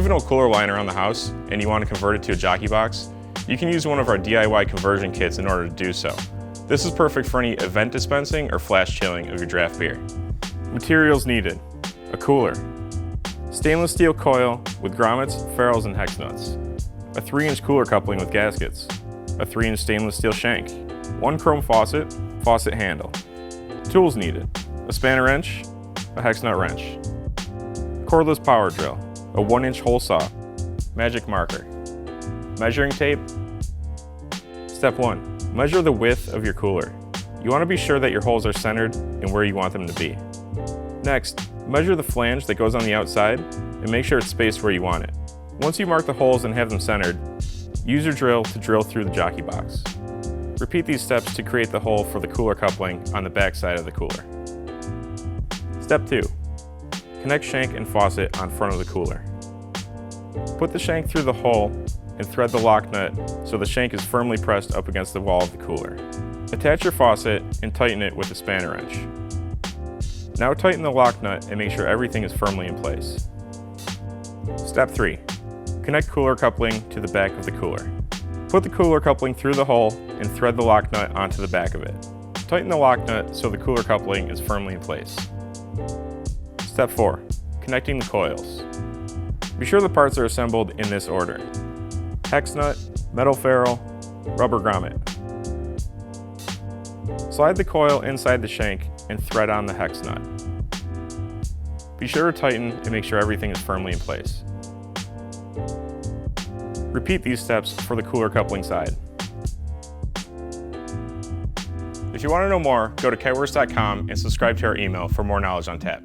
have an old cooler lying around the house and you want to convert it to a Jockey box, you can use one of our DIY conversion kits in order to do so. This is perfect for any event dispensing or flash chilling of your draft beer. Materials needed: a cooler, stainless steel coil with grommets, ferrules, and hex nuts, a 3-inch cooler coupling with gaskets, a 3-inch stainless steel shank, 1 chrome faucet, faucet handle. Tools needed: a spanner wrench, a hex nut wrench, cordless power drill, a 1-inch hole saw, magic marker, measuring tape. Step 1. Measure the width of your cooler. You want to be sure that your holes are centered and where you want them to be. Next, measure the flange that goes on the outside and make sure it's spaced where you want it. Once you mark the holes and have them centered, use your drill to drill through the Jockey box. Repeat these steps to create the hole for the cooler coupling on the back side of the cooler. Step 2. Connect shank and faucet on front of the cooler. Put the shank through the hole and thread the lock nut so the shank is firmly pressed up against the wall of the cooler. Attach your faucet and tighten it with a spanner wrench. Now tighten the lock nut and make sure everything is firmly in place. Step 3. Connect cooler coupling to the back of the cooler. Put the cooler coupling through the hole and thread the lock nut onto the back of it. Tighten the lock nut so the cooler coupling is firmly in place. Step 4. Connecting the coils. Be sure the parts are assembled in this order: hex nut, metal ferrule, rubber grommet. Slide the coil inside the shank and thread on the hex nut. Be sure to tighten and make sure everything is firmly in place. Repeat these steps for the cooler coupling side. If you want to know more, go to kitewurst.com and subscribe to our email for more knowledge on tap.